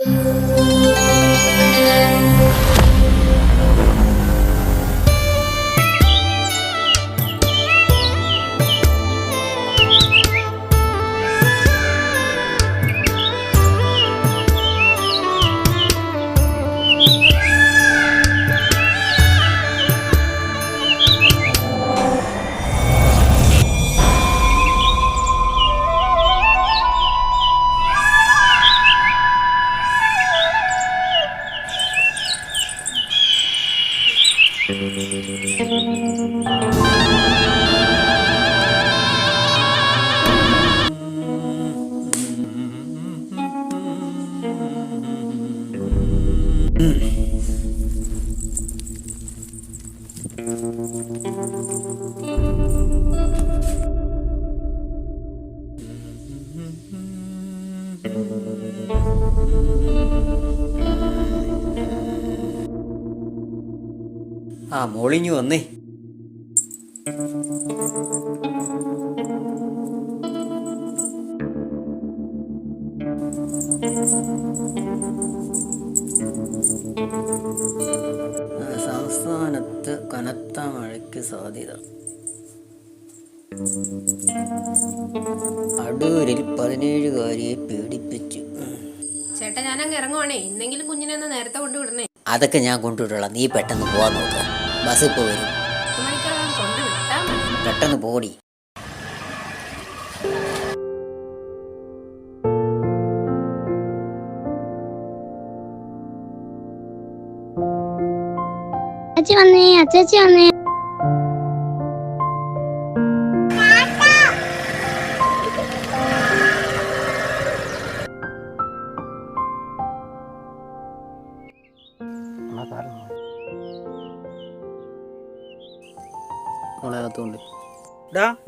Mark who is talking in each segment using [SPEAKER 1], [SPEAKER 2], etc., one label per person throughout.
[SPEAKER 1] ആ മോളിഞ്ഞു വന്നേ. സംസ്ഥാനത്ത് കനത്ത മഴയ്ക്ക് സാധ്യത. അടൂരിൽ 17-കാരിയെ പീഡിപ്പിച്ചു.
[SPEAKER 2] ചേട്ടാ ഞാനങ്ങ് ഇറങ്ങുവാണേ. ഇന്നെങ്കിലും കുഞ്ഞിനെ ഒന്ന് നേരത്തെ കൊണ്ടുവിടണേ.
[SPEAKER 1] അതൊക്കെ ഞാൻ കൊണ്ടുവിട്ടോളാം, നീ പെട്ടെന്ന് പോവാൻ നോക്ക. ബസ് ഇപ്പോൾ വരും. പെട്ടെന്ന് പോടി.
[SPEAKER 3] അച്ഛൻ വന്നേ, അച്ചാച്ചി വന്നേ.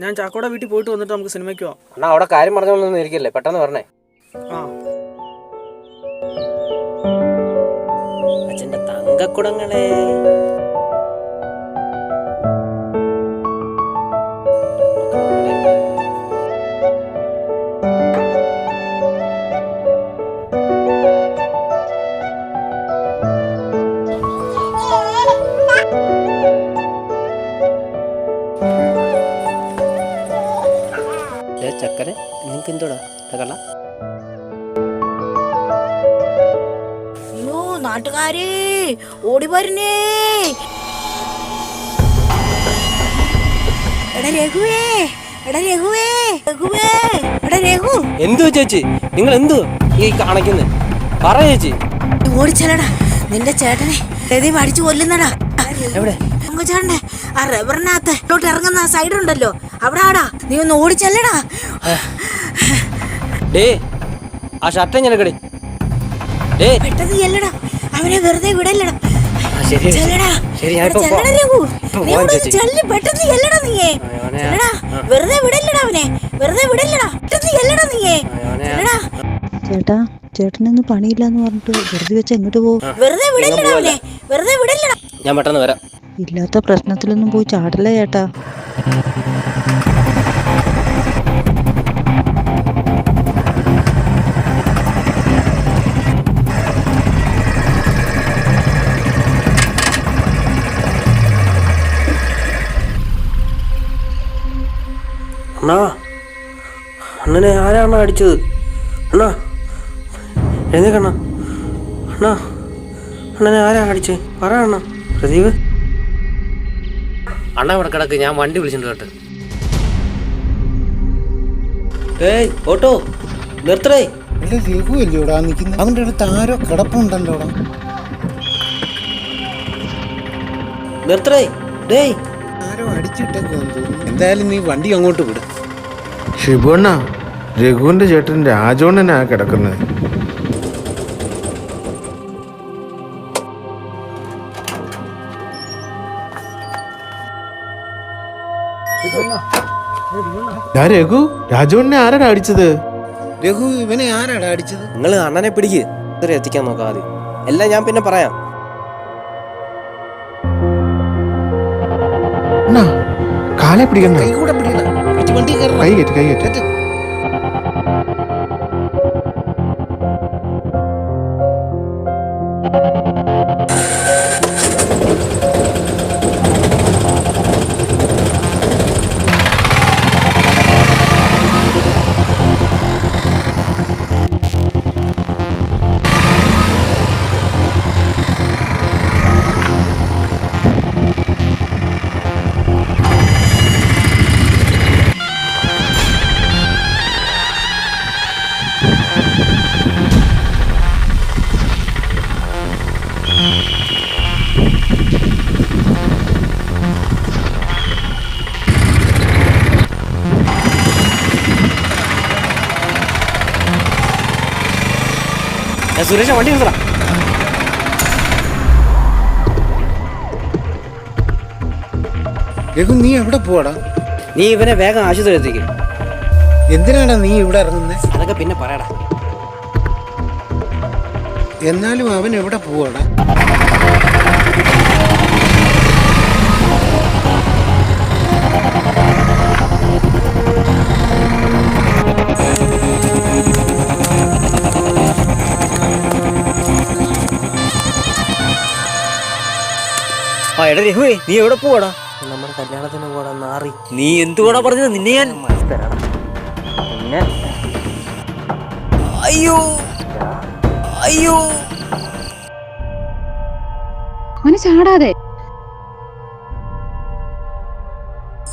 [SPEAKER 4] ഞാൻ ചാക്കോടെ വീട്ടിൽ പോയിട്ട് വന്നിട്ട് നമുക്ക് സിനിമയ്ക്ക് പോവാം.
[SPEAKER 5] അണ്ണാ അവിടെ കാര്യം പറഞ്ഞോളൊന്നും ഇരിക്കല്ലേ, പെട്ടെന്ന് പറഞ്ഞേ.
[SPEAKER 1] അച്ഛൻ്റെ തങ്കക്കുടങ്ങളെ. ചക്കരെ നിനക്ക് എന്തോടാ കള്ള?
[SPEAKER 6] അയ്യോ നാട്ടുകാരെ ഓടി വരുന്നേ.
[SPEAKER 5] എന്തു ചേച്ചി, നിങ്ങൾ എന്തു ഈ കാണിക്കുന്നേ? പറ ചേച്ചി.
[SPEAKER 6] ഓടിച്ചല്ലടാ, നിന്റെ ചേട്ടനെ രതി അടിച്ചു കൊല്ലുന്നടാ.
[SPEAKER 5] എവിടെ?
[SPEAKER 6] ചേട്ടന്റെ ആ റബ്ബറിനകത്ത് ഇങ്ങോട്ട് ഇറങ്ങുന്ന ആ സൈഡ് ഉണ്ടല്ലോ, അവിടെ ആടാ. നീ ഒന്ന് ഓടിച്ചല്ലടാ.
[SPEAKER 5] ഡേ ആ ഷർട്ട് ഞെരക്കടി.
[SPEAKER 6] പെട്ടെന്ന് ചെല്ലടാ, അവനെ വെറുതെ വിടല്ലടാ. പെട്ടെന്ന് ചെല്ലടാ നീയേ. വെറുതെ വിടല്ലടാ അവനെ, വെറുതെ വിടല്ലടാ. പെട്ടെന്ന് ചെല്ലടാ നീയേ.
[SPEAKER 7] ചേട്ടാ, ചേട്ടനൊന്നും പണിയില്ലാന്ന് പറഞ്ഞിട്ട് വെറുതെ വെച്ച് എങ്ങോട്ട് പോകും?
[SPEAKER 6] വെറുതെ വിടല്ലടാ അവനെ, വെറുതെ വിടല്ലടാ.
[SPEAKER 5] ഞാൻ പെട്ടെന്ന് വരാം.
[SPEAKER 7] ഇല്ലാത്ത പ്രശ്നത്തിലൊന്നും പോയി ചാടല്ല ചേട്ടാ.
[SPEAKER 5] അണ്ണാ, അണ്ണനെ ആരാണ് അടിച്ചത്? അണ്ണാ എഴുന്നേക്കണ്ണ. അണ്ണാ, അണ്ണനെ ആരാ അടിച്ചത്? പറ അണ്ണ. പ്രദീപ് അണ്ണ ഇവിടെ കിടക്ക്, ഞാൻ വണ്ടി വിളിച്ചിട്ട് കേട്ട്. ഏയ് ഓട്ടോ നിർത്തടേ.
[SPEAKER 8] രഘുവല്ലോടാ നിൽക്കുന്നത്, അവൻ്റെ അടുത്ത് ആരോ കിടപ്പുണ്ടല്ലോ.
[SPEAKER 5] നിർത്തടേ. ഡേയ്
[SPEAKER 8] ആരോ അടിച്ചിട്ടേക്ക് തോന്നുന്നു. എന്തായാലും നീ വണ്ടി അങ്ങോട്ട് വിടും.
[SPEAKER 9] ഷിബുണ്ണ, രഘുവിന്റെ ചേട്ടൻ രാജോണ്ണനാ കിടക്കുന്നത്. രഘു, രാജോണ്ണനെ ആരാടാ അടിച്ചത്?
[SPEAKER 8] രഘു, ഇവനെ ആരാടാ അടിച്ചത്?
[SPEAKER 5] നിങ്ങൾ അണ്ണനെ പിടിക്ക്, എത്തിക്കാൻ നോക്കാം ആദ്യം. എല്ലാം ഞാൻ പിന്നെ പറയാം.
[SPEAKER 9] കാലെ പിടിക്കണ്ട,
[SPEAKER 8] കൈ കൂടെ പിടിക്കണ്ട. വണ്ടി
[SPEAKER 9] കൈ കയറ്റ്.
[SPEAKER 5] സുരേഷ വണ്ടി നിർത്തടാ.
[SPEAKER 8] രഘു നീ എവിടെ പോവാടാ?
[SPEAKER 5] നീ ഇവനെ വേഗം ആശുപത്രി എത്തിക്കും.
[SPEAKER 8] എന്തിനാടാ നീ ഇവിടെ ഇറങ്ങുന്നത്?
[SPEAKER 5] അതൊക്കെ പിന്നെ പറയടാ.
[SPEAKER 8] എന്നാലും അവൻ എവിടെ പോവാടാ?
[SPEAKER 5] ആ എടാ രഘുവേ, നീ എവിടെ പോവാടാ? നമ്മുടെ കല്യാണത്തിന് പോടാ നാറി. നീ എന്തുകൂടാ പറഞ്ഞത്? നിന്നെ ഞാൻ പിന്നെ അയ്യോ അയ്യോ
[SPEAKER 7] മോനെ ചാടാതെ.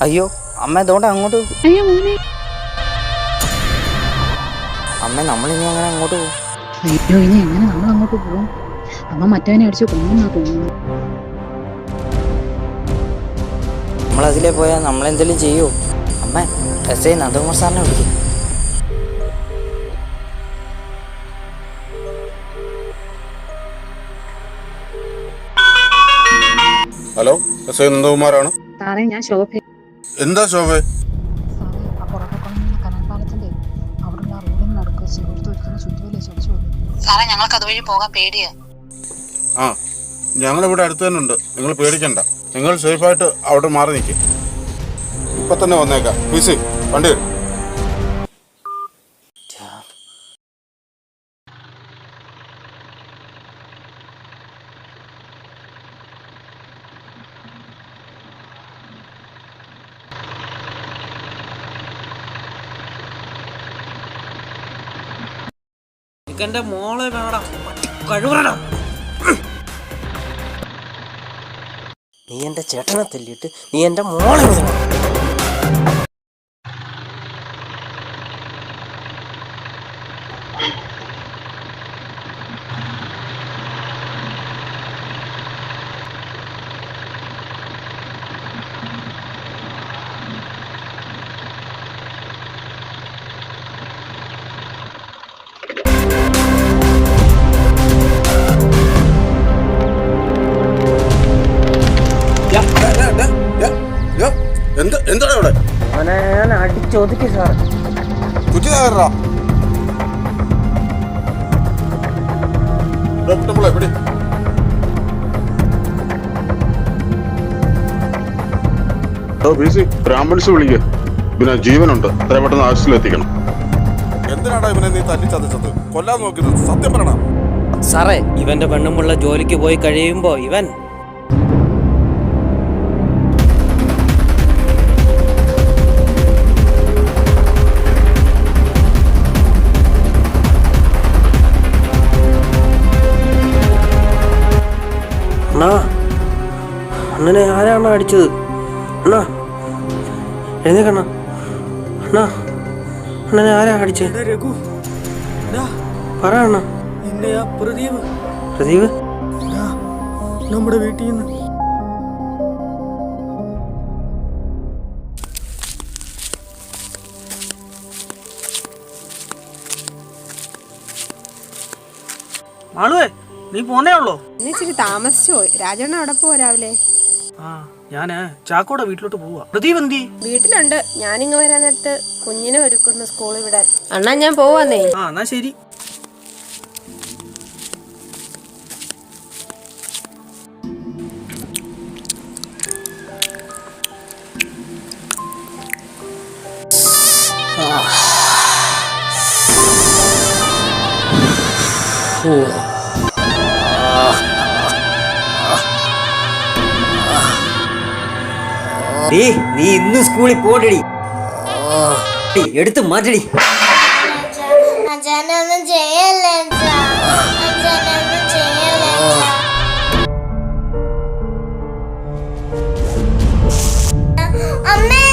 [SPEAKER 1] അയ്യോ അമ്മ ഇതോടെ അങ്ങോട്ട്.
[SPEAKER 7] അയ്യോ മോനെ.
[SPEAKER 1] അമ്മ നമ്മളിനി അങ്ങനെ അങ്ങോട്ട് പോകും.
[SPEAKER 7] അയ്യോ ഇനി എങ്ങനെ നമ്മൾ അങ്ങോട്ട് പോകും? അമ്മ മറ്റവനെ അടിച്ച് കൊന്നാ തോന്നുന്നു.
[SPEAKER 1] നമ്മളതിലേ പോയാൽ നമ്മളെന്തെങ്കിലും ചെയ്യൂ. അമ്മ എസ് ഐ നന്ദകുമാർ സാറിനെ വിളിക്കും.
[SPEAKER 10] ഹലോ, എസ് ഐ നന്ദകുമാറാണ്.
[SPEAKER 7] സാറേ ഞാൻ ശോഭ.
[SPEAKER 10] എന്താ ശോഭ?
[SPEAKER 7] സാറേ ആ പുറത്തുകൊള്ളുന്ന കനാൽപ്പാലത്തിന്റെ അവിടുള്ള റോഡിന് നടക്കുക സുഹൃത്ത് ഒരുക്കുന്ന ചുറ്റുവല്ലേ ചടിച്ചു പോകും സാറേ. ഞങ്ങൾക്ക് അതുവഴി പോകാൻ പേടിയാ.
[SPEAKER 10] ആ, ഞങ്ങളിവിടെ അടുത്ത് തന്നെ ഉണ്ട്. നിങ്ങൾ പേടിക്കണ്ട. നിങ്ങൾ സേഫായിട്ട് അവിടെ മാറി നിൽക്കും. ഇപ്പൊ തന്നെ വന്നേക്കാം. പീസി വണ്ടി വരും.
[SPEAKER 5] എന്റെ മോളെ വേണടാ, കഴിവറടാ. നീ എന്റെ ചേട്ടനെ തല്ലിയിട്ട് നീ എന്റെ മോളെ വിടണം.
[SPEAKER 10] എന്താണ് ഇവിടെ?
[SPEAKER 5] ഞാൻ അടിച്ചൊതുക്കി സാർ.
[SPEAKER 10] കുറ്റി തകരാ എവിടെ? ആംബുലൻസ് വിളിക്കുക. പിന്നെ ജീവനുണ്ട്, എത്ര പെട്ടെന്ന് ആശുപത്രിയിൽ എത്തിക്കണം. എന്തിനാടാ ഇവനെ നീ തല്ലി ചതച്ചത്? കൊല്ലാൻ നോക്കിയത്? സത്യം പറയണ
[SPEAKER 5] സാറേ. ഇവന്റെ പെണ്ണുമുള്ള ജോലിക്ക് പോയി കഴിയുമ്പോ ഇവൻ അണ്ണനെ ആരാണ് അടിച്ചത്? അണ്ണാ എഴുന്നേക്കണ്ണ. അണ്ണാ അണ്ണനെ ആരാ അടിച്ചത്?
[SPEAKER 4] രഘു
[SPEAKER 5] പറ അണ്ണ.
[SPEAKER 4] നിന്നെയാ പ്രദീപ്.
[SPEAKER 5] പ്രദീപ്
[SPEAKER 4] നമ്മുടെ വീട്ടിൽ നിന്ന്. മാളുവേ, നീ പോന്നേ ഉള്ളോ?
[SPEAKER 2] ഇന്ന് ഇച്ചിരി താമസിച്ചു പോയി. രാജണ്ണ അവിടെ പോവാ രാവിലെ.
[SPEAKER 4] ആ, ഞാന് ചാക്കോടെ വീട്ടിലോട്ട് പോവാ. പ്രദീപ് എന്തി?
[SPEAKER 2] വീട്ടിലുണ്ട്. ഞാനിങ്ങ് വരാൻ നേരത്ത് കുഞ്ഞിനെ ഒരുക്കുന്നു സ്കൂളിൽ വിടാൻ. അണ്ണാ ഞാൻ പോവാന്നേ.
[SPEAKER 4] ആ എന്നാ ശരി.
[SPEAKER 5] നീ ഇന്ന് സ്കൂളിൽ പോകണ്ടടി. എടുത്ത് മാറ്റടി.
[SPEAKER 3] അച്ഛനൊന്നും ചെയ്യല്ലേ അച്ഛനൊന്നും ചെയ്യല്ലേ. അമ്മേ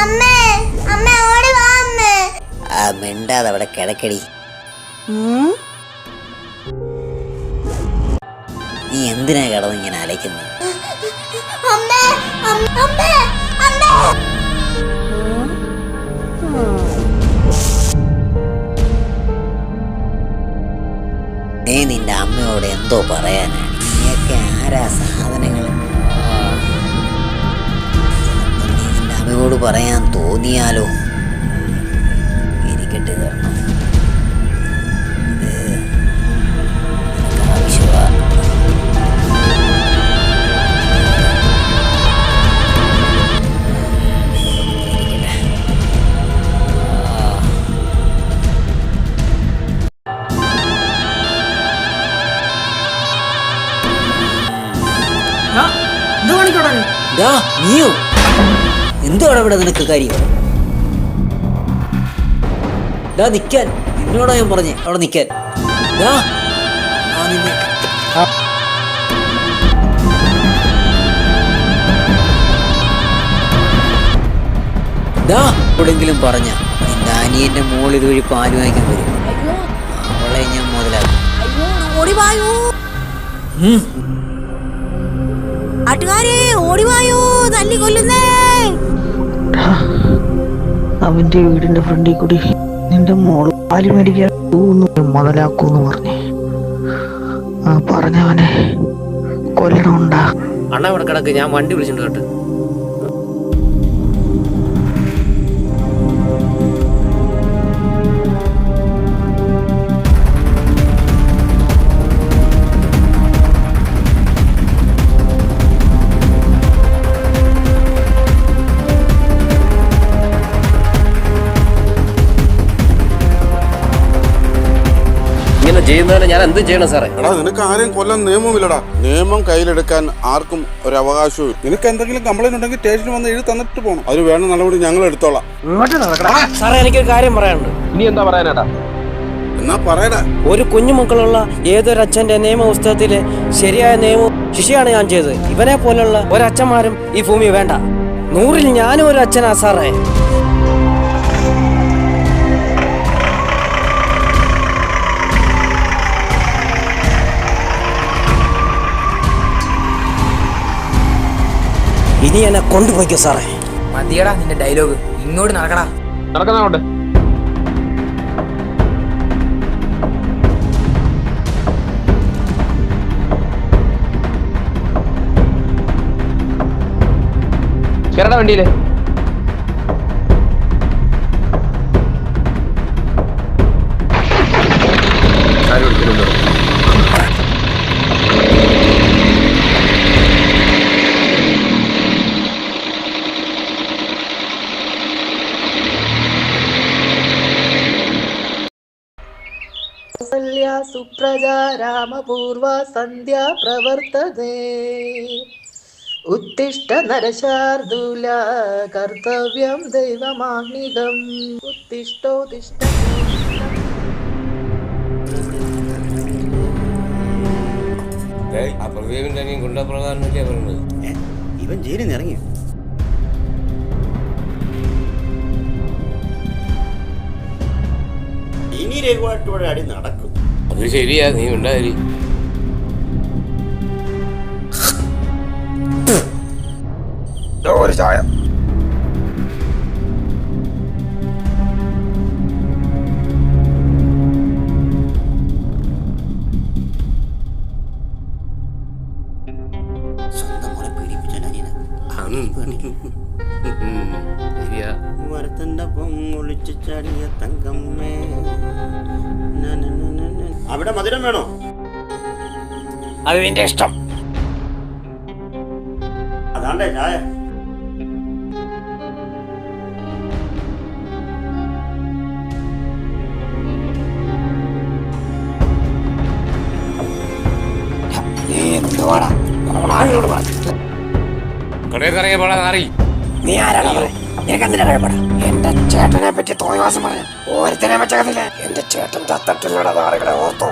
[SPEAKER 3] അമ്മേ അമ്മേ ഓടി വാ അമ്മേ.
[SPEAKER 1] ആ മിണ്ടാതെ അവിടെ കിടക്കടി. നീ എന്തിനാ കിടന്ന് ഇങ്ങനെ അലയ്ക്കുന്നത്?
[SPEAKER 3] അമ്മേ അമ്മേ അമ്മേ.
[SPEAKER 1] നീ
[SPEAKER 5] നിന്റെ അമ്മയോട് എന്തോ പറയാനാണ്. നീയൊക്കെ ആരാ സാധനങ്ങൾ? നീ നിന്റെ അമ്മയോട് പറയാൻ തോന്നിയാലോ? ഇരിക്കട്ടെ, തരണം. ഇത് നിനക്ക് ആവശ്യമാണ്. നീയോ എന്തോടാ ഇവിടെ നിനക്ക് കാര്യം? നിക്കാൻ, നിന്നോടാ ഞാൻ പറഞ്ഞേ അവിടെ നിക്കാൻ. എവിടെങ്കിലും പറഞ്ഞ നിന്റെ അനിയന്റെ മോൾ ഇതുവഴി പാല് വാങ്ങിക്കാൻ വരും. അവളെ ഞാൻ മുതലാക്കും.
[SPEAKER 6] നാട്ടുകാരെ ഓടിവായോ, തല്ലി കൊല്ലുന്നേ.
[SPEAKER 11] അവന്റെ വീടിന്റെ ഫ്രണ്ടിൽ കൂടി നിന്റെ മോള് പാല് മേടിക്കാൻ മുതലാക്കൂന്ന് പറഞ്ഞേ. ആ പറഞ്ഞവനെ കൊല്ലണമുണ്ടാ.
[SPEAKER 5] അണ്ണ ഇവിടെ കിടക്ക്, ഞാൻ വണ്ടി വിളിച്ചിട്ട് കേട്ട്.
[SPEAKER 12] ചെയ്യുന്നതിന് ഞാൻ എന്ത് ചെയ്യണം സാറേ?
[SPEAKER 10] എടാ, നിനക്ക് ആരെയും കൊല്ലാൻ നിയമമില്ലടാ. നിയമം കയ്യിലെടുക്കാൻ ആർക്കും ഒരു അവകാശവും. നിനക്ക് എന്തെങ്കിലും കംപ്ലൈന്റ് ഉണ്ടെങ്കിൽ സ്റ്റേഷനിൽ വന്ന് എഴുതി തന്നിട്ട് പോകണം. അതിന് വേണ്ട നടപടി ഞങ്ങൾ എടുത്തോളാം.
[SPEAKER 12] സാറേ, എനിക്കൊരു കാര്യം പറയാനുണ്ട്.
[SPEAKER 8] ഇനി എന്താ പറയാനാടാ?
[SPEAKER 10] എന്നാ പറയടാ.
[SPEAKER 12] ഒരു കുഞ്ഞുമക്കളുള്ള ഏതൊരു അച്ഛന്റെ നിയമ പുസ്തകത്തിലെ ശരിയായ നിയമവും ശിക്ഷയാണ് ഞാൻ ചെയ്തത്. ഇവനെ പോലുള്ള ഒരച്ഛന്മാരും ഈ ഭൂമി വേണ്ട. 100ൽ ഞാനും ഒരു അച്ഛനാ സാറേ. ഇനി എന്നെ കൊണ്ടുപോയിക്കോ സാറേ.
[SPEAKER 1] മതിയടാ നിന്റെ ഡയലോഗ്. ഇങ്ങോട്ട് നടക്കടാ.
[SPEAKER 8] നടക്കുന്നോണ്ട് കേരള വണ്ടിയില്
[SPEAKER 11] സുപ്രജാ രാമപൂർവ സന്ധ്യ പ്രവർത്തതേ. ഉത്തിഷ്ഠ നരശാർദൂല കർത്തവ്യം ദൈവമാഹ്നികം. ഉത്തിഷ്ഠോത്തിഷ്ഠ.
[SPEAKER 5] ഇവൻ ജയിലിൽ നിന്ന് ഇറങ്ങി. ഇനി രഘുവായിട്ടോടെ അടി നടക്കും.
[SPEAKER 12] അത് ശരിയാ, നീ ഉണ്ടായി.
[SPEAKER 8] ഒരു ചായ.
[SPEAKER 5] സ്വന്തം മോളെ പീഡിപ്പിച്ച വരത്തന്റെ പൊങ്ങൊളിച്ചു ചാടിയ തങ്കമ്മേ. അവിടെ മധുരം വേണോ?
[SPEAKER 12] അത് നിന്റെ ഇഷ്ടം.
[SPEAKER 5] അതാണ്ടേ ചായ.
[SPEAKER 12] കടയിറങ്ങിയ പാടാ നാറി.
[SPEAKER 1] നീ ആരാണ്? നിനക്കെന്തിനാ ഭയപ്പെടാ? എന്റെ ചേട്ടനെ പറ്റി തോന്നിവാസം പറഞ്ഞു ഓരത്തിനെ വെച്ചകത്തില്ല. എന്റെ ചേട്ടൻ ചത്തട്ടില്ലടാ നാറികളെ ഓർത്തോ.